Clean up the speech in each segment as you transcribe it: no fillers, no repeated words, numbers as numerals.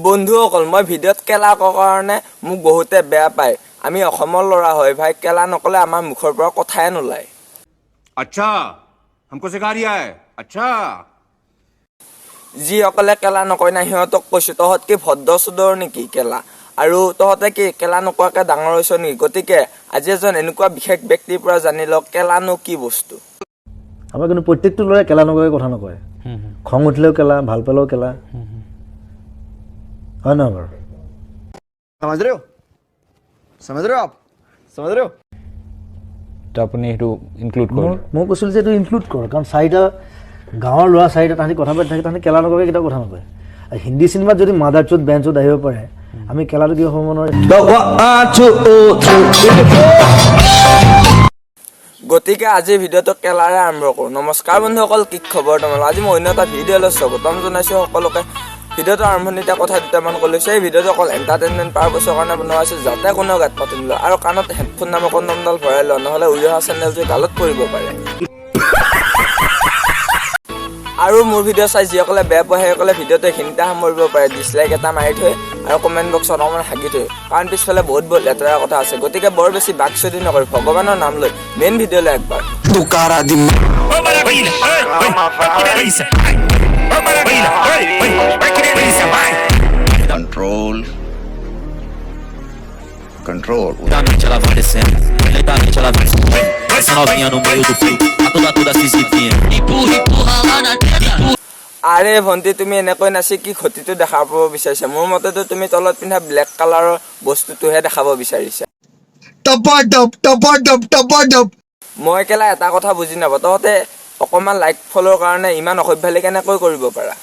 বন্ধুসকল মই ভিডিঅ'ত কেলা কোৱাৰ কাৰণে মোক বহুতে বেয়া পায়। আমি অসমৰ ল'ৰা হয় ভাই, কেলা নকলে আমাৰ মুখৰ পৰা কথাই নোলায়। আচ্ছা हमको सिखा रिया है अच्छा যিসকলে কেলা নকয় না সিহঁতক কৈছো তহঁত কি ভদ্ৰ চুদৰ নেকি কেলা, আৰু তহঁতে কি কেলা নকৰাকে ডাঙৰ হৈছ নেকি? গতিকে আজি এজন এনেকুৱা বিশেষ ব্যক্তিৰ পৰা জানি লওক কেলানো কি বস্তু। আমাৰ কিন্তু প্ৰত্যেকটো ল'ৰাই কেলা নকৰাকে কথা নকয়। খং উঠিলেও কেলা, ভাল পালেও কেলা, হয় নহয় বাৰু? समझ रहे हो आप समझ रहे हो তো আপুনি সেইটো ইনক্লুড কৰে। মই কৈছিলোঁ যে এইটো ইনক্লুড কৰ, কাৰণ চাৰিটা গাঁৱৰ ল'ৰা চাৰিটা তাহাঁতি কথা পাতি থাকে, তাহাঁতি কেলা নকৰাকে কেতিয়াও কথা নকয়। আৰু হিন্দী চিনেমাত যদি মাদাৰ চুট বেন চুট আহিব পাৰে, আমি কেলাটো কিয় হ'ব নোৱাৰে? গতিকে আজি ভিডিঅ'টো কেলাৰে আৰম্ভ কৰোঁ। নমস্কাৰ বন্ধুসকল, কি খবৰ তোমালোকৰ? আজি মই অন্য এটা ভিডিঅ' লৈ স্বাগতম জনাইছোঁ সকলোকে। ভিডিঅ'টো আৰম্ভণিতে কথা দুটামান কৈছোঁ। এই ভিডিঅ'টো অকল এণ্টাৰটেইনমেণ্ট পাৰপাছৰ কাৰণে বনোৱা হৈছে, যাতে কোনো গাত পাতি নলয় আৰু কাণত হেডফোন নামৰ কণ্ডমডাল ভৰাই লোৱা, নহ'লে উৰি অহা চেনেলটোৱে গালত পৰিব পাৰে। আৰু মোৰ ভিডিঅ' চাই যিসকলে বেয়া পোৱা সেইসকলে ভিডিঅ'টো এইখিনিতে সামৰিব পাৰে, ডিছলাইক এটা মাৰি থৈ আৰু কমেণ্ট বক্সত অকণমান হাগি থৈ, কাৰণ পিছফালে বহুত লেতেৰা কথা আছে। গতিকে বৰ বেছি বাকচুদি নকৰি ভগৱানৰ নাম লৈ মেইন ভিডিঅ'লৈ একবাৰ। Control. Lentamente ela vai descendo, lentamente ela vai subindo. Essa novinha no meio do fio, toda se exibindo. Empurra, empurra lá na teta. আৰে ভণ্টি, তুমি এনেকৈ নাচি কি ক্ষতিটো দেখাব বিচাৰিছা? মোৰ মতেতো তুমি তলত পিন্ধা ব্লেক কালাৰৰ বস্তুটোহে দেখাব বিচাৰিছা। মই কেলা এটা কথা বুজি নাপাওঁ, তহঁতে অকণমান লাইক ফ'লৰ কাৰণে ইমান অসভ্যালি কেনেকৈ কৰিব পাৰা?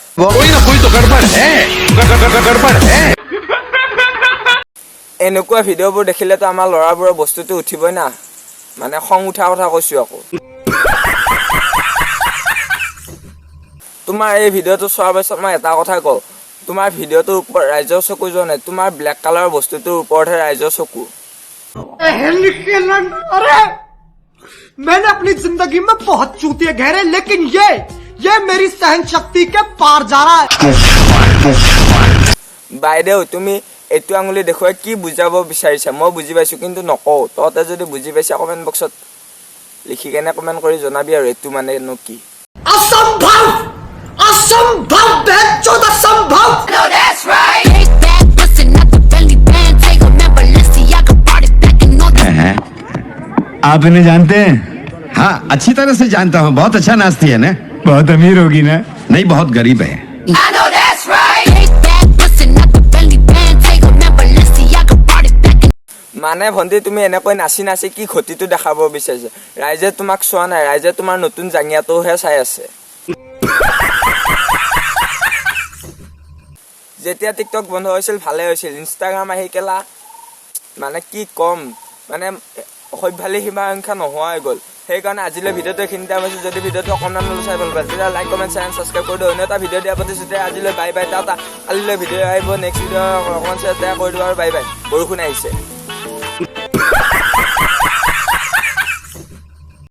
এনেকুৱা ভিডিঅ'বোৰ দেখিলেতো আমাৰ ল'ৰাবোৰৰ বস্তুটো উঠিবই না, মানে খং উঠা কথা কৈছোঁ আকৌ। তোমাৰ এই ভিডিঅ'টো চোৱাৰ পাছত মই এটা কথা কওঁ, তোমাৰ ভিডিঅ'টোৰ ওপৰত ৰাইজৰ চকু যোৱা নাই, তোমাৰ ব্লেক কালাৰৰ বস্তুটোৰ ওপৰতহে ৰাইজৰ চকু। मैंने अपनी जिंदगी में बहुत चूतिए घेरे, लेकिन ये मेरी सहन शक्ति के पार जा रहा है। বাইদেউ, তুমি এইটো আঙুলি দেখুৱাই কি বুজাব বিচাৰিছা? মই বুজি পাইছোঁ কিন্তু নকওঁ। তহঁতে যদি বুজি পাইছা কমেণ্ট বক্সত লিখি কেনে কমেণ্ট কৰি জনাবি আৰু এইটো মানেনো কি। असंभव असंभव बेचोद असंभव। आप इन्हें जानते हैं? हाँ अच्छी तरह से जानता हूँ, बहुत अच्छा नाचती है ना। बहुत अमीर होगी ना? नहीं, बहुत गरीब है। মানে ভণ্টি, তুমি এনেকৈ নাচি নাচি কি ক্ষতিটো দেখাব বিচাৰিছা? ৰাইজে তোমাক চোৱা নাই, ৰাইজে তোমাৰ নতুন জাঙিয়াটোহে চাই আছে। যেতিয়া টিকটক বন্ধ হৈছিল ভালে হৈছিল, ইনষ্টাগ্ৰাম আহি কেলা মানে কি ক'ম, মানে অসভ্যালি সীমা সংখ্যা নোহোৱা হৈ গ'ল। সেইকাৰণে আজিলৈ ভিডিঅ'টো এইখিনিতে পাইছোঁ। যদি ভিডিঅ'টো অকণমান চাই ভাল পায় তেতিয়া লাইক কমেণ্ট শ্বেয়াৰ ছাবস্ক্ৰাইব কৰি দিওঁ। অন্য এটা ভিডিঅ' দিয়া প্ৰতিশ্ৰুতি আজিলৈ বাই বাই, টাটা। কালিলৈ ভিডিঅ' আহিব, নেক্সট ভিডিঅ' অকণমান শ্বেয়াৰ কৰি দিওঁ আৰু বাই বাই। বৰষুণ আহিছে।